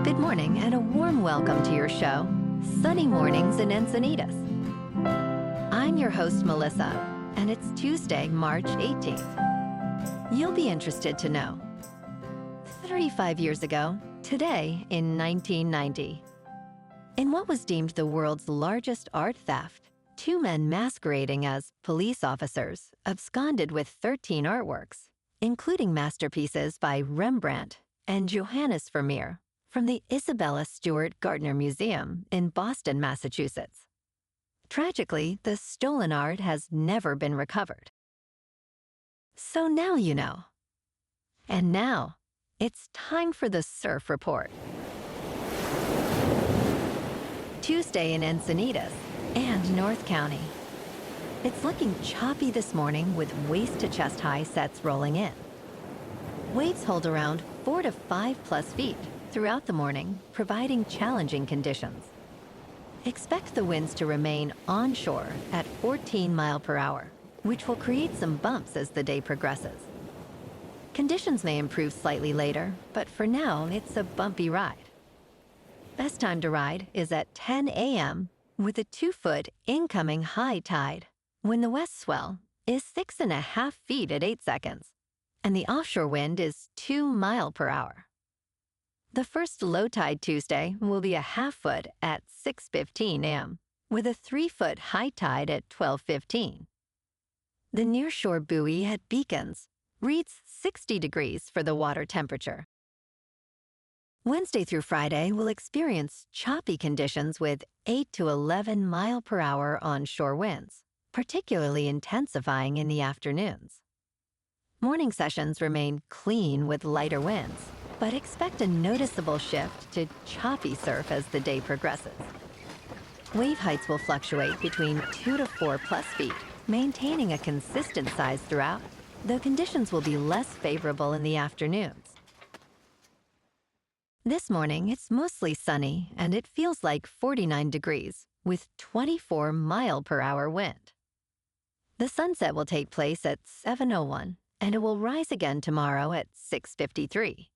Good morning and a warm welcome to your show, Sunny Mornings in Encinitas. I'm your host, Melissa, and it's Tuesday, March 18th. You'll be interested to know. 35 years ago, today in 1990, in what was deemed the world's largest art theft, two men masquerading as police officers absconded with 13 artworks, including masterpieces by Rembrandt and Johannes Vermeer from the Isabella Stewart Gardner Museum in Boston, Massachusetts. Tragically, the stolen art has never been recovered. So now you know. And now, it's time for the Surf Report. Tuesday in Encinitas and North County. It's looking choppy this morning with waist-to-chest high sets rolling in. Waves hold around 4 to 5+ feet throughout the morning, providing challenging conditions. Expect the winds to remain onshore at 14 miles per hour, which will create some bumps as the day progresses. Conditions may improve slightly later, but for now, it's a bumpy ride. Best time to ride is at 10 a.m. with a 2-foot incoming high tide, when the west swell is 6.5 feet at 8 seconds, and the offshore wind is 2 miles per hour. The first low tide Tuesday will be a 1/2 foot at 6:15 a.m., with a 3-foot high tide at 12:15. The nearshore buoy at Beacons reads 60 degrees for the water temperature. Wednesday through Friday will experience choppy conditions with 8 to 11 miles per hour onshore winds, particularly intensifying in the afternoons. Morning sessions remain clean with lighter winds, but expect a noticeable shift to choppy surf as the day progresses. Wave heights will fluctuate between 2 to 4+ feet, maintaining a consistent size throughout, though conditions will be less favorable in the afternoons. This morning, it's mostly sunny, and it feels like 49 degrees, with 24 miles per hour wind. The sunset will take place at 7:01, and it will rise again tomorrow at 6:53.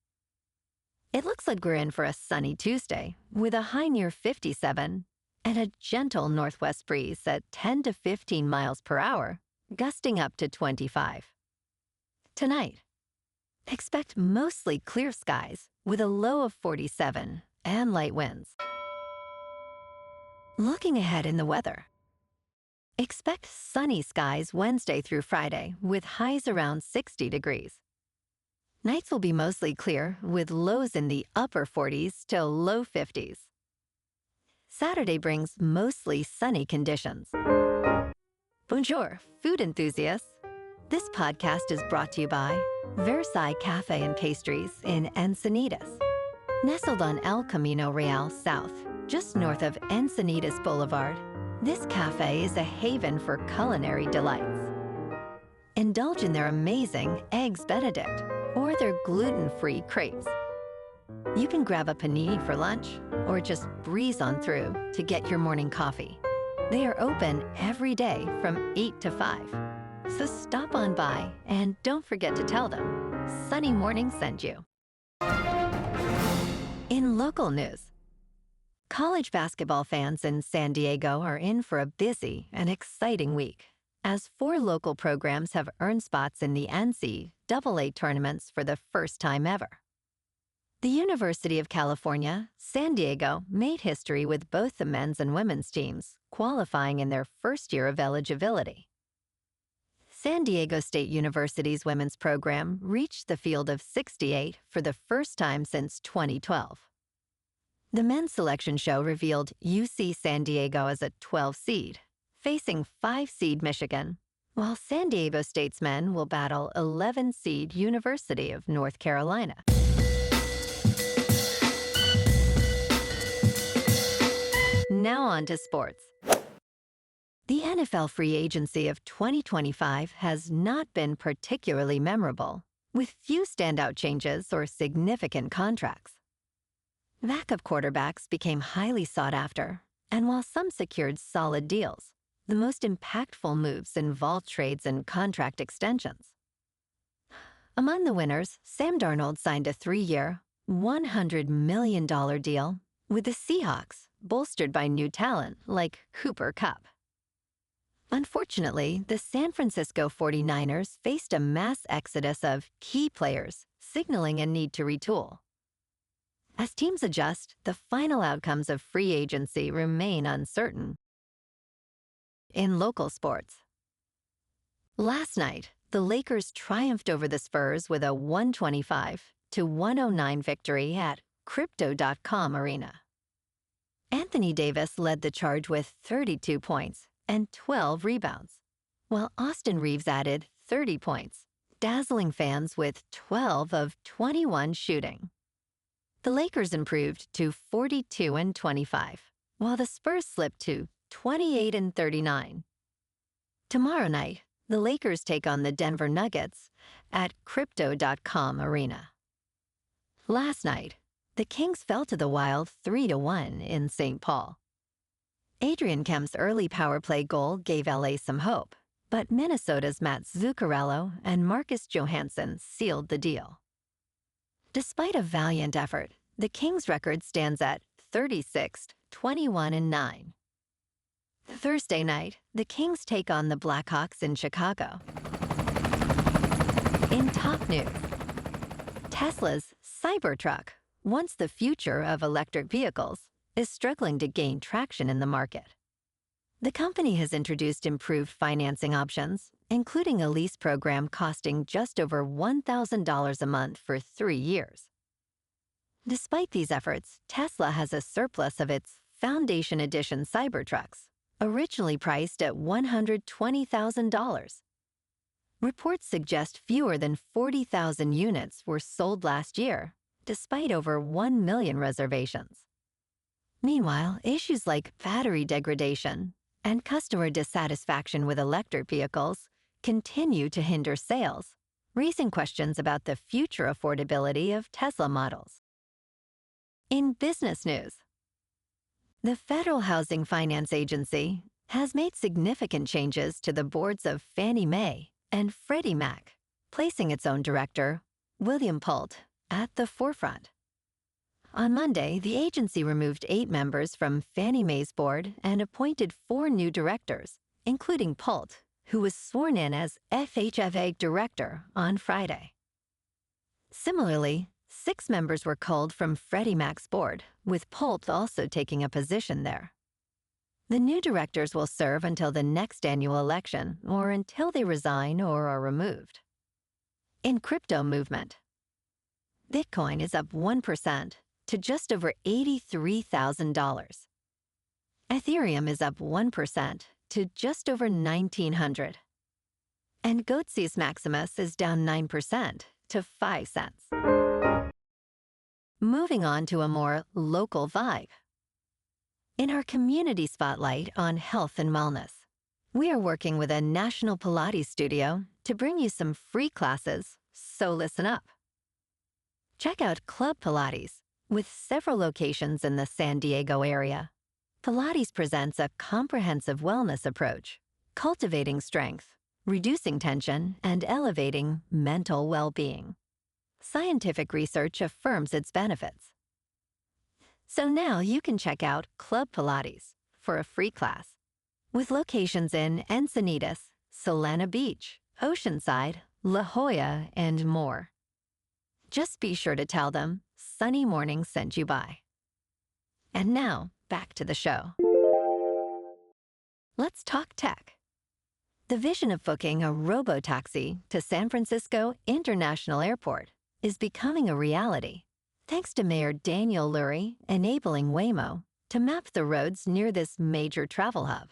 It looks like we're in for a sunny Tuesday, with a high near 57 and a gentle northwest breeze at 10 to 15 miles per hour, gusting up to 25. Tonight, expect mostly clear skies with a low of 47 and light winds. Looking ahead in the weather, expect sunny skies Wednesday through Friday with highs around 60 degrees. Nights will be mostly clear with lows in the upper 40s to low 50s. Saturday brings mostly sunny conditions. Bonjour, food enthusiasts. This podcast is brought to you by Versailles Cafe and Pastries in Encinitas. Nestled on El Camino Real South, just north of Encinitas Boulevard, this cafe is a haven for culinary delights. Indulge in their amazing Eggs Benedict or their gluten-free crepes. You can grab a panini for lunch or just breeze on through to get your morning coffee. They are open every day from 8 to 5. So stop on by and don't forget to tell them Sunny Morning sent you. In local news, college basketball fans in San Diego are in for a busy and exciting week, as 4 local programs have earned spots in the NCAA tournaments for the first time ever. The University of California, San Diego made history with both the men's and women's teams qualifying in their first year of eligibility. San Diego State University's women's program reached the field of 68 for the first time since 2012. The men's selection show revealed UC San Diego as a 12 seed, facing 5 seed Michigan, while San Diego State's men will battle 11 seed University of North Carolina. Now on to sports. The NFL free agency of 2025 has not been particularly memorable, with few standout changes or significant contracts. Backup quarterbacks became highly sought after, and while some secured solid deals, the most impactful moves involved trades and contract extensions. Among the winners, Sam Darnold signed a 3-year, $100 million deal with the Seahawks, bolstered by new talent like Cooper Kupp. Unfortunately, the San Francisco 49ers faced a mass exodus of key players, signaling a need to retool. As teams adjust, the final outcomes of free agency remain uncertain. In local sports, last night, the Lakers triumphed over the Spurs with a 125-109 victory at Crypto.com Arena. Anthony Davis led the charge with 32 points and 12 rebounds, while Austin Reaves added 30 points, dazzling fans with 12 of 21 shooting. The Lakers improved to 42-25, while the Spurs slipped to 28-39. Tomorrow night, the Lakers take on the Denver Nuggets at Crypto.com Arena. Last night, the Kings fell to the Wild 3-1 in St. Paul. Adrian Kempe's early power play goal gave LA some hope, but Minnesota's Matt Zuccarello and Marcus Johansson sealed the deal. Despite a valiant effort, the Kings' record stands at 36-21-9. Thursday night, the Kings take on the Blackhawks in Chicago. In top news, Tesla's Cybertruck, once the future of electric vehicles, is struggling to gain traction in the market. The company has introduced improved financing options, including a lease program costing just over $1,000 a month for 3 years. Despite these efforts, Tesla has a surplus of its Foundation Edition Cybertrucks, originally priced at $120,000. Reports suggest fewer than 40,000 units were sold last year, despite over 1 million reservations. Meanwhile, issues like battery degradation and customer dissatisfaction with electric vehicles continue to hinder sales, raising questions about the future affordability of Tesla models. In business news, the Federal Housing Finance Agency has made significant changes to the boards of Fannie Mae and Freddie Mac, placing its own director, William Pulte, at the forefront. On Monday, the agency removed 8 members from Fannie Mae's board and appointed 4 new directors, including Pulte, who was sworn in as FHFA director on Friday. Similarly, 6 members were culled from Freddie Mac's board, with Pulte also taking a position there. The new directors will serve until the next annual election or until they resign or are removed. In crypto movement, Bitcoin is up 1% to just over $83,000. Ethereum is up 1% to just over $1,900. And Goatse's Maximus is down 9% to 5 cents. Moving on to a more local vibe. In our community spotlight on health and wellness, we are working with a national Pilates studio to bring you some free classes, so listen up. Check out Club Pilates, with several locations in the San Diego area. Pilates presents a comprehensive wellness approach, cultivating strength, reducing tension, and elevating mental well-being. Scientific research affirms its benefits. So now you can check out Club Pilates for a free class, with locations in Encinitas, Solana Beach, Oceanside, La Jolla, and more. Just be sure to tell them Sunny Morning sent you by. And now, back to the show. Let's talk tech. The vision of booking a Robotaxi to San Francisco International Airport is becoming a reality, thanks to Mayor Daniel Lurie enabling Waymo to map the roads near this major travel hub.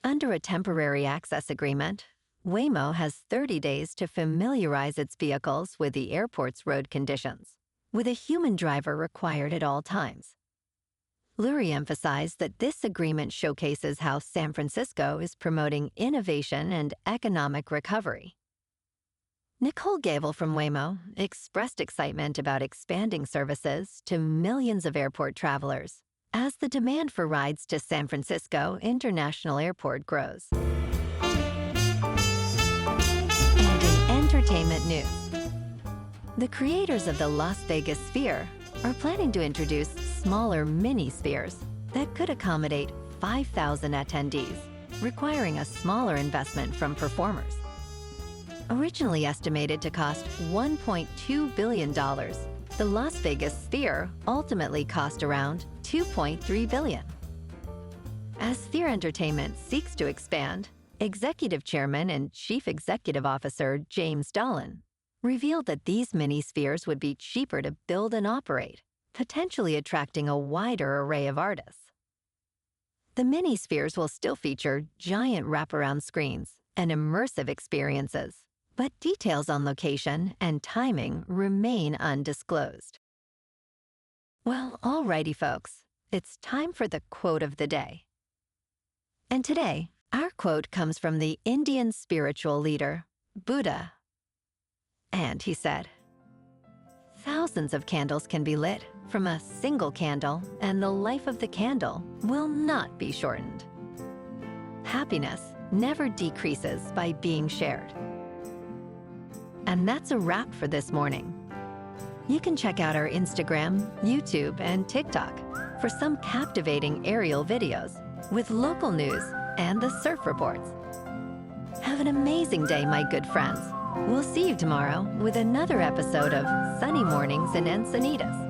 Under a temporary access agreement, Waymo has 30 days to familiarize its vehicles with the airport's road conditions, with a human driver required at all times. Lurie emphasized that this agreement showcases how San Francisco is promoting innovation and economic recovery. Nicole Gable from Waymo expressed excitement about expanding services to millions of airport travelers as the demand for rides to San Francisco International Airport grows. And in entertainment news, The creators of the Las Vegas Sphere are planning to introduce smaller mini spheres that could accommodate 5,000 attendees, requiring a smaller investment from performers. Originally estimated to cost $1.2 billion, the Las Vegas Sphere ultimately cost around $2.3 billion. As Sphere Entertainment seeks to expand, Executive Chairman and Chief Executive Officer James Dolan revealed that these mini spheres would be cheaper to build and operate, potentially attracting a wider array of artists. The mini spheres will still feature giant wraparound screens and immersive experiences, but details on location and timing remain undisclosed. Well, alrighty folks, it's time for the quote of the day. And today, our quote comes from the Indian spiritual leader, Buddha. And he said, "Thousands of candles can be lit from a single candle, and the life of the candle will not be shortened. Happiness never decreases by being shared." And that's a wrap for this morning. You can check out our Instagram, YouTube, and TikTok for some captivating aerial videos with local news and the surf reports. Have an amazing day, my good friends. We'll see you tomorrow with another episode of Sunny Mornings in Encinitas.